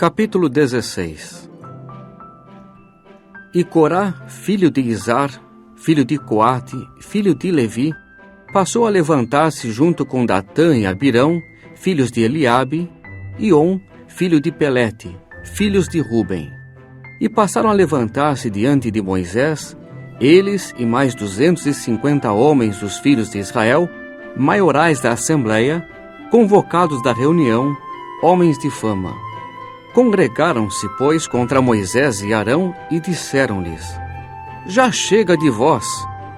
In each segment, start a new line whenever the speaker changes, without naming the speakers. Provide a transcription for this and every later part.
Capítulo 16. E Corá, filho de Izar, filho de Coate, filho de Levi, passou a levantar-se junto com Datã e Abirão, filhos de Eliabe, e On, filho de Pelete, filhos de Ruben. E passaram a levantar-se diante de Moisés, eles e mais 250 homens dos filhos de Israel, maiorais da Assembleia, convocados da reunião, homens de fama. Congregaram-se, pois, contra Moisés e Arão e disseram-lhes: Já chega de vós,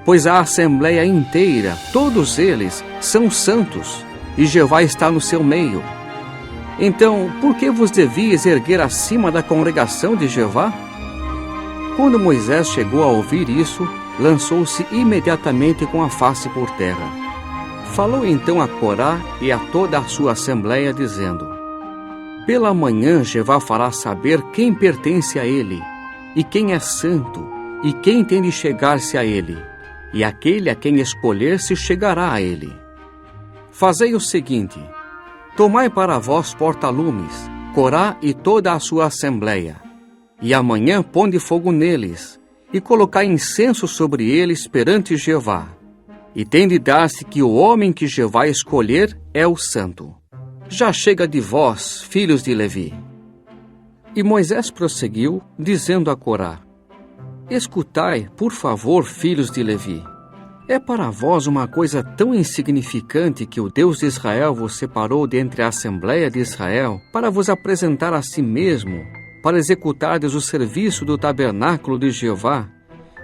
pois a Assembleia inteira, todos eles, são santos, e Jeová está no seu meio. Então, por que vos devíeis erguer acima da congregação de Jeová? Quando Moisés chegou a ouvir isso, lançou-se imediatamente com a face por terra. Falou então a Corá e a toda a sua Assembleia, dizendo: Pela manhã Jeová fará saber quem pertence a ele, e quem é santo, e quem tem de chegar-se a ele, e aquele a quem escolher se chegará a ele. Fazei o seguinte: tomai para vós porta-lumes, Corá e toda a sua Assembleia, e amanhã ponde fogo neles, e colocai incenso sobre eles perante Jeová, e tem de dar-se que o homem que Jeová escolher é o santo. Já chega de vós, filhos de Levi. E Moisés prosseguiu, dizendo a Corá: Escutai, por favor, filhos de Levi. É para vós uma coisa tão insignificante que o Deus de Israel vos separou dentre a Assembleia de Israel para vos apresentar a si mesmo, para executardes o serviço do tabernáculo de Jeová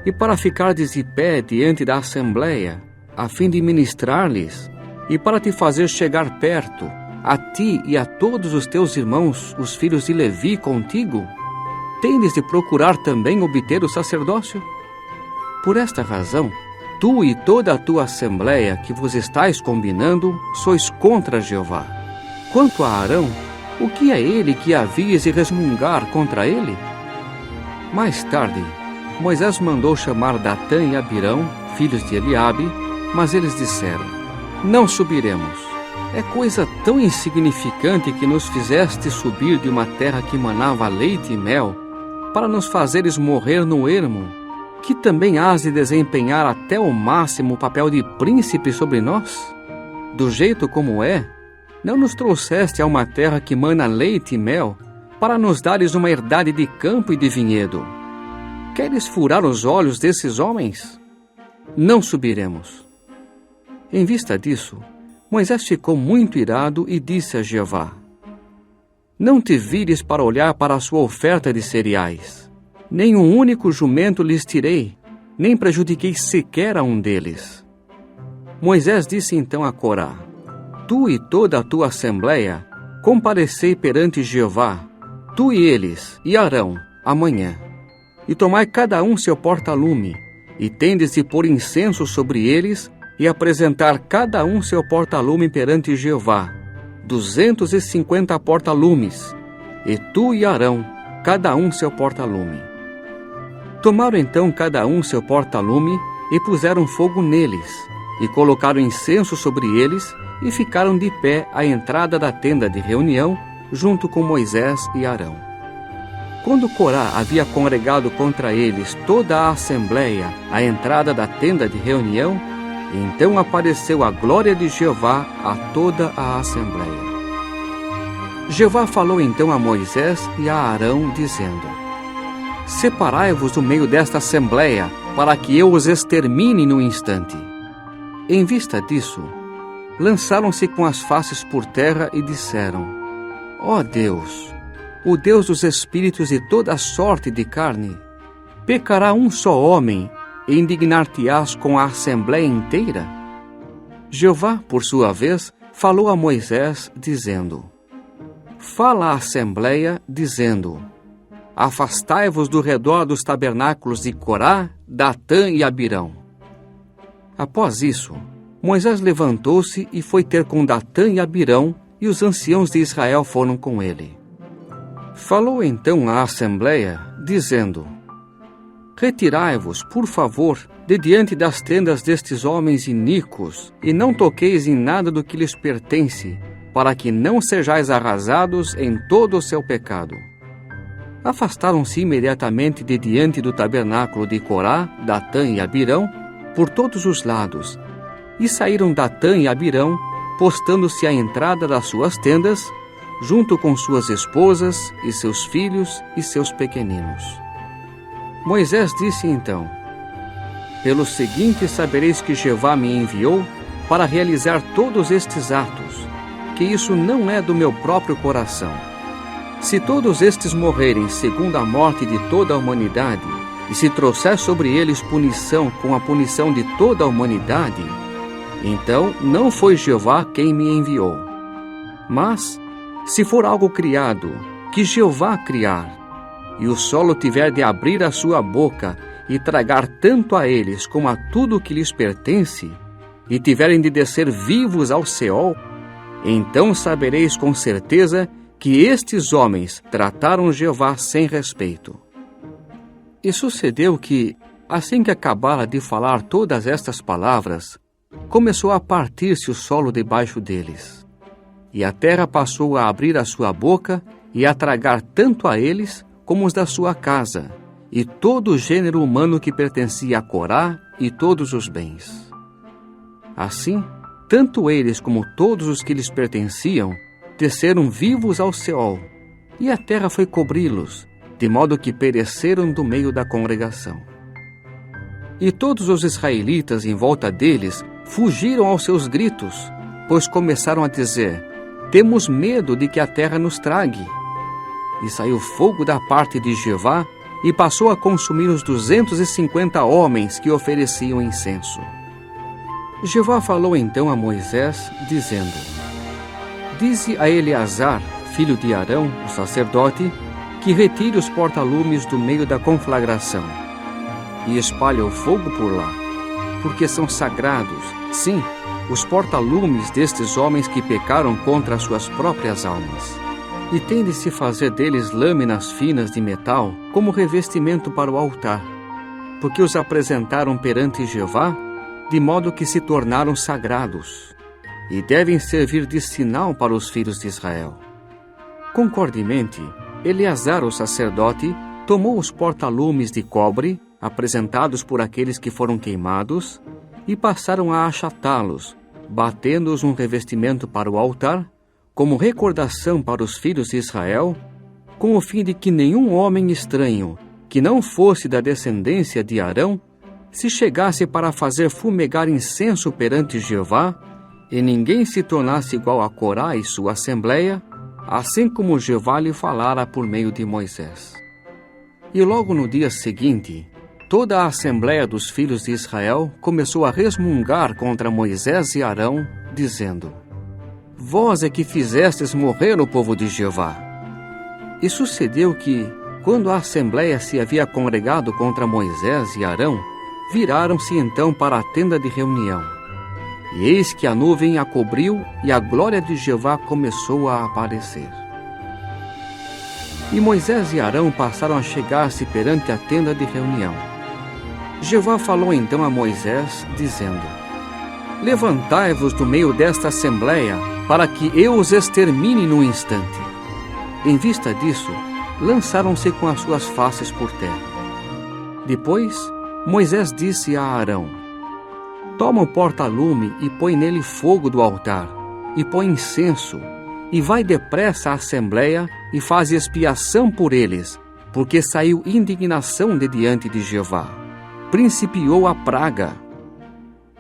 e para ficardes de pé diante da Assembleia, a fim de ministrar-lhes e para te fazer chegar perto, a ti e a todos os teus irmãos, os filhos de Levi, contigo? Tendes de procurar também obter o sacerdócio? Por esta razão, tu e toda a tua Assembleia que vos estáis combinando, sois contra Jeová. Quanto a Arão, o que é ele que havias de resmungar contra ele? Mais tarde, Moisés mandou chamar Datã e Abirão, filhos de Eliabe, mas eles disseram: Não subiremos. É coisa tão insignificante que nos fizeste subir de uma terra que manava leite e mel, para nos fazeres morrer no ermo, que também hás de desempenhar até o máximo o papel de príncipe sobre nós? Do jeito como é, não nos trouxeste a uma terra que mana leite e mel, para nos dares uma herdade de campo e de vinhedo. Queres furar os olhos desses homens? Não subiremos. Em vista disso, Moisés ficou muito irado e disse a Jeová: Não te vires para olhar para a sua oferta de cereais. Nem um único jumento lhes tirei, nem prejudiquei sequer a um deles. Moisés disse então a Corá: Tu e toda a tua Assembleia, comparecei perante Jeová, tu e eles, e Arão, amanhã. E tomai cada um seu porta-lume, e tendes de pôr incenso sobre eles, e apresentar cada um seu porta-lume perante Jeová, 250 porta-lumes, e tu e Arão, cada um seu porta-lume. Tomaram então cada um seu porta-lume, e puseram fogo neles, e colocaram incenso sobre eles, e ficaram de pé à entrada da tenda de reunião, junto com Moisés e Arão. Quando Corá havia congregado contra eles toda a Assembleia à entrada da tenda de reunião, então apareceu a glória de Jeová a toda a Assembleia. Jeová falou então a Moisés e a Arão, dizendo: Separai-vos do meio desta Assembleia, para que eu os extermine no instante. Em vista disso, lançaram-se com as faces por terra e disseram: Ó Deus, o Deus dos espíritos e toda sorte de carne, pecará um só homem, e indignar-te-ás com a Assembleia inteira? Jeová, por sua vez, falou a Moisés, dizendo: Fala à Assembleia, dizendo: Afastai-vos do redor dos tabernáculos de Corá, Datã e Abirão. Após isso, Moisés levantou-se e foi ter com Datã e Abirão, e os anciãos de Israel foram com ele. Falou então à Assembleia, dizendo: Retirai-vos, por favor, de diante das tendas destes homens iníquos, e não toqueis em nada do que lhes pertence, para que não sejais arrasados em todo o seu pecado. Afastaram-se imediatamente de diante do tabernáculo de Corá, Datã e Abirão, por todos os lados, e saíram Datã e Abirão, postando-se à entrada das suas tendas, junto com suas esposas e seus filhos e seus pequeninos. Moisés disse então: Pelo seguinte sabereis que Jeová me enviou para realizar todos estes atos, que isso não é do meu próprio coração. Se todos estes morrerem segundo a morte de toda a humanidade, e se trouxer sobre eles punição com a punição de toda a humanidade, então não foi Jeová quem me enviou. Mas, se for algo criado, que Jeová criar, e o solo tiver de abrir a sua boca e tragar tanto a eles como a tudo o que lhes pertence, e tiverem de descer vivos ao Seol, então sabereis com certeza que estes homens trataram Jeová sem respeito. E sucedeu que, assim que acabara de falar todas estas palavras, começou a partir-se o solo debaixo deles. E a terra passou a abrir a sua boca e a tragar tanto a eles como os da sua casa, e todo o gênero humano que pertencia a Corá e todos os bens. Assim, tanto eles como todos os que lhes pertenciam desceram vivos ao Seol, e a terra foi cobri-los, de modo que pereceram do meio da congregação. E todos os israelitas em volta deles fugiram aos seus gritos, pois começaram a dizer: Temos medo de que a terra nos trague. E saiu fogo da parte de Jeová e passou a consumir os 250 homens que ofereciam incenso. Jeová falou então a Moisés, dizendo: Dize a Eleazar, filho de Arão, o sacerdote, que retire os porta-lumes do meio da conflagração e espalhe o fogo por lá, porque são sagrados, sim, os porta-lumes destes homens que pecaram contra as suas próprias almas. E tem de se fazer deles lâminas finas de metal como revestimento para o altar, porque os apresentaram perante Jeová, de modo que se tornaram sagrados, e devem servir de sinal para os filhos de Israel. Concordemente, Eleazar, o sacerdote, tomou os porta-lumes de cobre, apresentados por aqueles que foram queimados, e passaram a achatá-los, batendo-os um revestimento para o altar, como recordação para os filhos de Israel, com o fim de que nenhum homem estranho, que não fosse da descendência de Arão, se chegasse para fazer fumegar incenso perante Jeová, e ninguém se tornasse igual a Corá e sua assembleia, assim como Jeová lhe falara por meio de Moisés. E logo no dia seguinte, toda a assembleia dos filhos de Israel começou a resmungar contra Moisés e Arão, dizendo: Vós é que fizestes morrer o povo de Jeová. E sucedeu que, quando a assembleia se havia congregado contra Moisés e Arão, viraram-se então para a tenda de reunião. E eis que a nuvem a cobriu e a glória de Jeová começou a aparecer. E Moisés e Arão passaram a chegar-se perante a tenda de reunião. Jeová falou então a Moisés, dizendo: Levantai-vos do meio desta assembleia, para que eu os extermine num instante. Em vista disso, lançaram-se com as suas faces por terra. Depois, Moisés disse a Arão: Toma o porta-lume e põe nele fogo do altar, e põe incenso, e vai depressa à assembleia e faz expiação por eles, porque saiu indignação de diante de Jeová. Principiou a praga.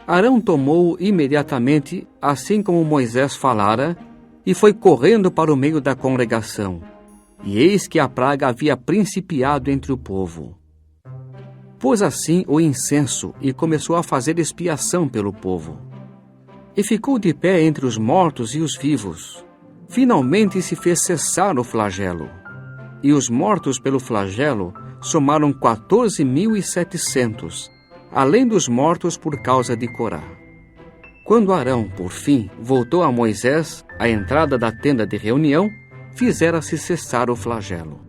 Arão tomou imediatamente, assim como Moisés falara, e foi correndo para o meio da congregação. E eis que a praga havia principiado entre o povo. Pôs assim o incenso e começou a fazer expiação pelo povo. E ficou de pé entre os mortos e os vivos. Finalmente se fez cessar o flagelo. E os mortos pelo flagelo somaram 14.700, além dos mortos por causa de Corá. Quando Arão, por fim, voltou a Moisés, à entrada da tenda de reunião, fizera-se cessar o flagelo.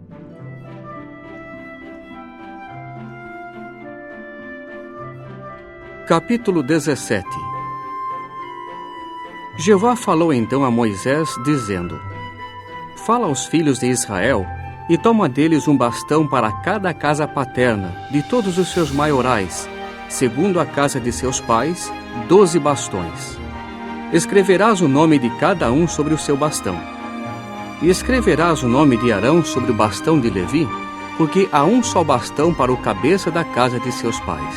Capítulo 17. Jeová falou então a Moisés, dizendo: Fala aos filhos de Israel, e toma deles um bastão para cada casa paterna, de todos os seus maiorais, segundo a casa de seus pais, 12 bastões. Escreverás o nome de cada um sobre o seu bastão. E escreverás o nome de Arão sobre o bastão de Levi, porque há um só bastão para o cabeça da casa de seus pais.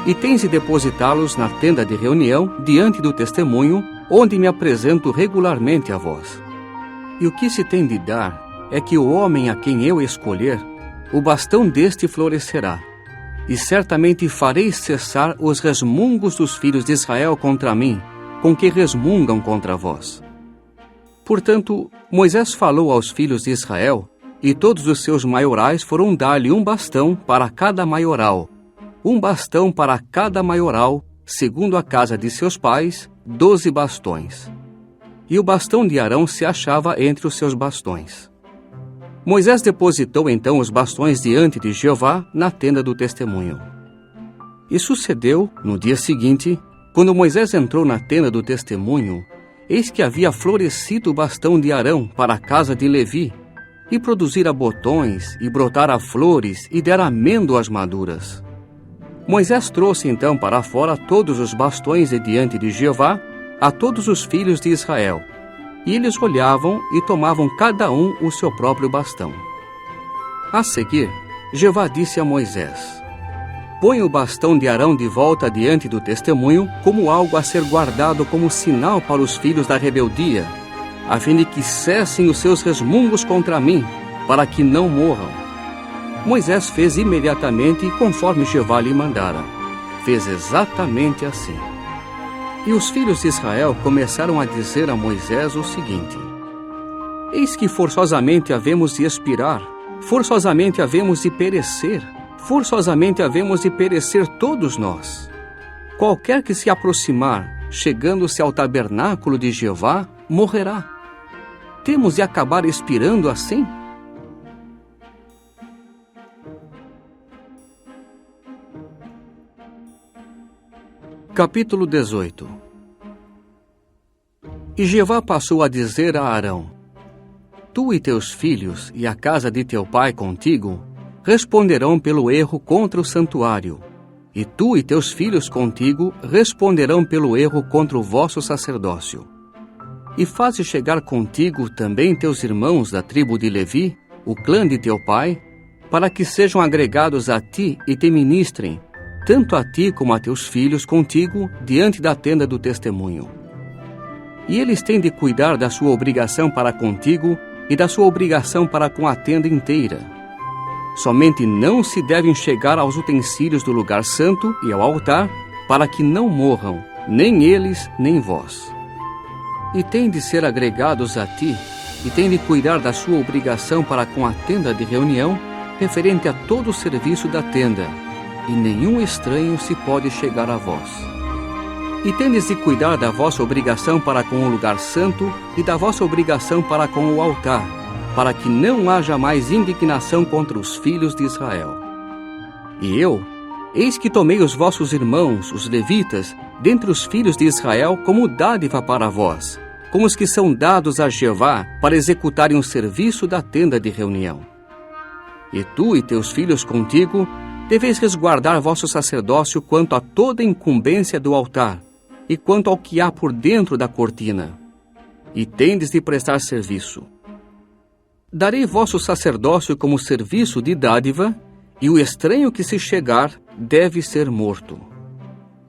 E tens de depositá-los na tenda de reunião, diante do testemunho, onde me apresento regularmente a vós. E o que se tem de dar é que o homem a quem eu escolher, o bastão deste florescerá. E certamente farei cessar os resmungos dos filhos de Israel contra mim, com que resmungam contra vós. Portanto, Moisés falou aos filhos de Israel, e todos os seus maiorais foram dar-lhe um bastão para cada maioral, um bastão para cada maioral, segundo a casa de seus pais, 12 bastões. E o bastão de Arão se achava entre os seus bastões. Moisés depositou então os bastões diante de Jeová na tenda do testemunho. E sucedeu, no dia seguinte, quando Moisés entrou na tenda do testemunho, eis que havia florescido o bastão de Arão para a casa de Levi, e produzira botões, e brotara flores, e dera amêndoas maduras. Moisés trouxe então para fora todos os bastões de diante de Jeová, a todos os filhos de Israel, e eles olhavam e tomavam cada um o seu próprio bastão. A seguir, Jeová disse a Moisés: Põe o bastão de Arão de volta diante do testemunho, como algo a ser guardado como sinal para os filhos da rebeldia, a fim de que cessem os seus resmungos contra mim, para que não morram. Moisés fez imediatamente conforme Jeová lhe mandara. Fez exatamente assim. E os filhos de Israel começaram a dizer a Moisés o seguinte: Eis que forçosamente havemos de expirar, forçosamente havemos de perecer, forçosamente havemos de perecer todos nós. Qualquer que se aproximar, chegando-se ao tabernáculo de Jeová, morrerá. Temos de acabar expirando assim? Capítulo 18. E Jeová passou a dizer a Arão: Tu e teus filhos e a casa de teu pai contigo responderão pelo erro contra o santuário, e tu e teus filhos contigo responderão pelo erro contra o vosso sacerdócio. E faze chegar contigo também teus irmãos da tribo de Levi, o clã de teu pai, para que sejam agregados a ti e te ministrem, tanto a ti como a teus filhos contigo, diante da tenda do testemunho. E eles têm de cuidar da sua obrigação para contigo e da sua obrigação para com a tenda inteira. Somente não se devem chegar aos utensílios do lugar santo e ao altar, para que não morram, nem eles, nem vós. E têm de ser agregados a ti, e têm de cuidar da sua obrigação para com a tenda de reunião, referente a todo o serviço da tenda, e nenhum estranho se pode chegar a vós. E tendes de cuidar da vossa obrigação para com o lugar santo e da vossa obrigação para com o altar, para que não haja mais indignação contra os filhos de Israel. E eu, eis que tomei os vossos irmãos, os levitas, dentre os filhos de Israel, como dádiva para vós, como os que são dados a Jeová para executarem o serviço da tenda de reunião. E tu e teus filhos contigo deveis resguardar vosso sacerdócio quanto a toda incumbência do altar, e quanto ao que há por dentro da cortina, e tendes de prestar serviço. Darei vosso sacerdócio como serviço de dádiva, e o estranho que se chegar deve ser morto.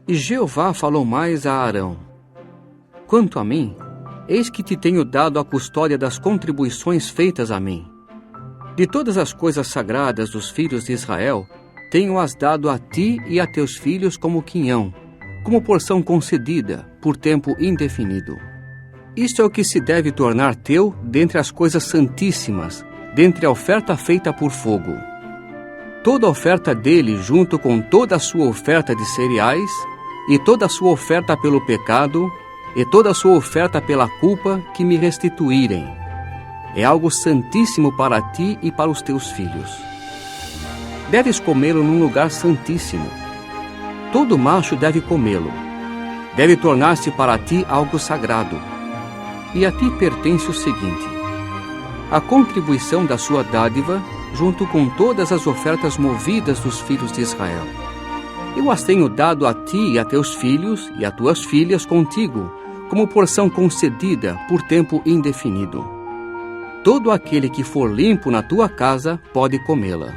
E Jeová falou mais a Arão: Quanto a mim, eis que te tenho dado a custódia das contribuições feitas a mim. De todas as coisas sagradas dos filhos de Israel, tenho-as dado a ti e a teus filhos como quinhão, como porção concedida, por tempo indefinido. Isto é o que se deve tornar teu dentre as coisas santíssimas, dentre a oferta feita por fogo. Toda a oferta dele, junto com toda a sua oferta de cereais, e toda a sua oferta pelo pecado, e toda a sua oferta pela culpa, que me restituírem. É algo santíssimo para ti e para os teus filhos. Deves comê-lo num lugar santíssimo. Todo macho deve comê-lo. deve tornar-se para ti algo sagrado. E a ti pertence o seguinte: a contribuição da sua dádiva, junto com todas as ofertas movidas dos filhos de Israel. Eu as tenho dado a ti e a teus filhos e a tuas filhas contigo, como porção concedida por tempo indefinido. Todo aquele que for limpo na tua casa pode comê-la.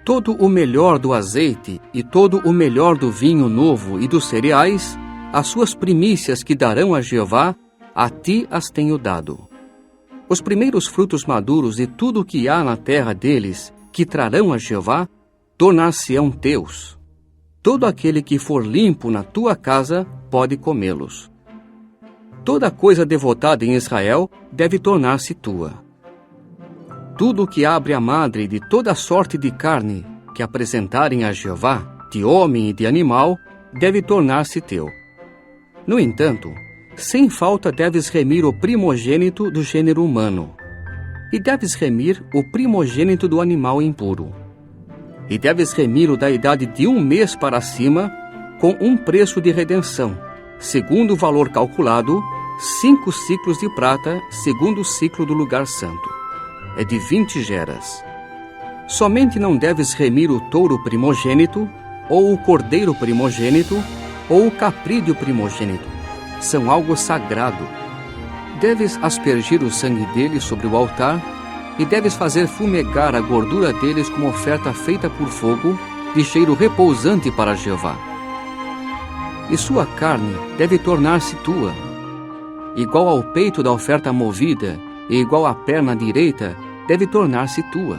Todo o melhor do azeite e todo o melhor do vinho novo e dos cereais, as suas primícias que darão a Jeová, a ti as tenho dado. Os primeiros frutos maduros de tudo o que há na terra deles, que trarão a Jeová, tornar-se-ão teus. Todo aquele que for limpo na tua casa pode comê-los. Toda coisa devotada em Israel deve tornar-se tua. Tudo o que abre a madre de toda sorte de carne que apresentarem a Jeová, de homem e de animal, deve tornar-se teu. No entanto, sem falta deves remir o primogênito do gênero humano, e deves remir o primogênito do animal impuro. E deves remir-o da idade de 1 mês para cima, com um preço de redenção, segundo o valor calculado, 5 ciclos de prata, segundo o ciclo do lugar santo. É de 20 geras. Somente não deves remir o touro primogênito, ou o cordeiro primogênito, ou o caprídeo primogênito. São algo sagrado. Deves aspergir o sangue deles sobre o altar, e deves fazer fumegar a gordura deles como oferta feita por fogo, de cheiro repousante para Jeová. E sua carne deve tornar-se tua, igual ao peito da oferta movida, e igual à perna direita, deve tornar-se tua.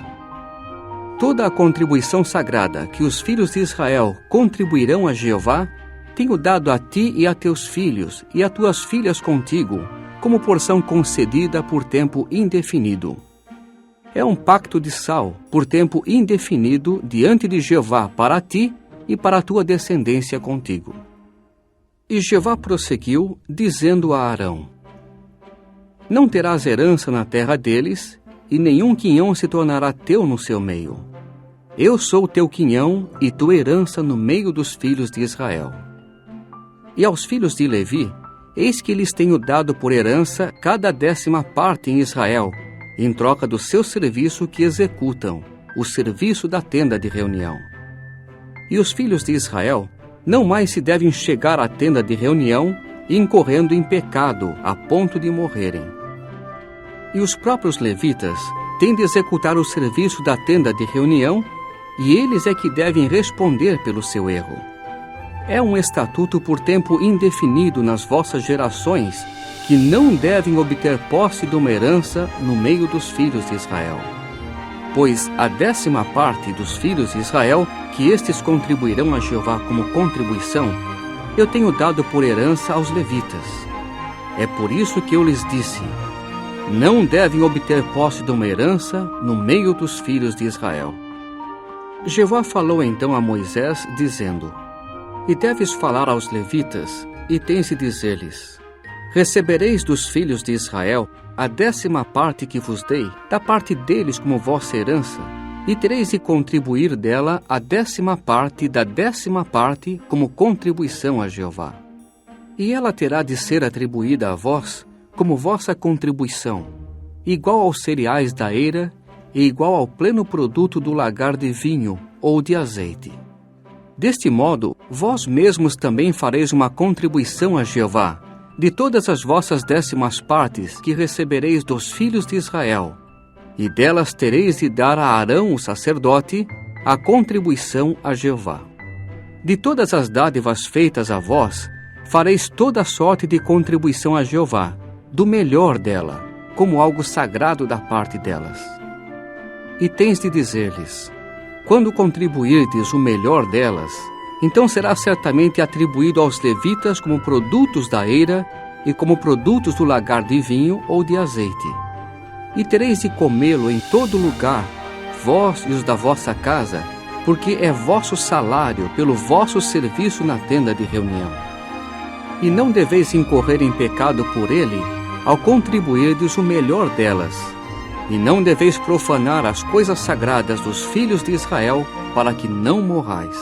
Toda a contribuição sagrada que os filhos de Israel contribuirão a Jeová, tenho dado a ti e a teus filhos e a tuas filhas contigo, como porção concedida por tempo indefinido. É um pacto de sal, por tempo indefinido, diante de Jeová para ti e para a tua descendência contigo. E Jeová prosseguiu, dizendo a Arão: não terás herança na terra deles, e nenhum quinhão se tornará teu no seu meio. Eu sou teu quinhão e tua herança no meio dos filhos de Israel. E aos filhos de Levi, eis que lhes tenho dado por herança cada 10ª parte em Israel, em troca do seu serviço que executam, o serviço da tenda de reunião. E os filhos de Israel não mais se devem chegar à tenda de reunião, incorrendo em pecado, a ponto de morrerem. E os próprios levitas têm de executar o serviço da tenda de reunião, e eles é que devem responder pelo seu erro. É um estatuto por tempo indefinido nas vossas gerações, que não devem obter posse de uma herança no meio dos filhos de Israel. Pois a 10ª parte dos filhos de Israel, que estes contribuirão a Jeová como contribuição, eu tenho dado por herança aos levitas. É por isso que eu lhes disse: não devem obter posse de uma herança no meio dos filhos de Israel. Jeová falou então a Moisés, dizendo: e deves falar aos levitas, e tens de dizer-lhes: recebereis dos filhos de Israel a 10ª parte que vos dei, da parte deles como vossa herança, e tereis de contribuir dela a 10ª parte da 10ª parte como contribuição a Jeová. E ela terá de ser atribuída a vós como vossa contribuição, igual aos cereais da eira e igual ao pleno produto do lagar de vinho ou de azeite. Deste modo, vós mesmos também fareis uma contribuição a Jeová, de todas as vossas 10ª partes que recebereis dos filhos de Israel, e delas tereis de dar a Arão, o sacerdote, a contribuição a Jeová. De todas as dádivas feitas a vós, fareis toda sorte de contribuição a Jeová, do melhor dela, como algo sagrado da parte delas. E tens de dizer-lhes: quando contribuirdes o melhor delas, então será certamente atribuído aos levitas como produtos da eira e como produtos do lagar de vinho ou de azeite. E tereis de comê-lo em todo lugar, vós e os da vossa casa, porque é vosso salário pelo vosso serviço na tenda de reunião. E não deveis incorrer em pecado por ele, ao contribuirdes o melhor delas. E não deveis profanar as coisas sagradas dos filhos de Israel, para que não morrais.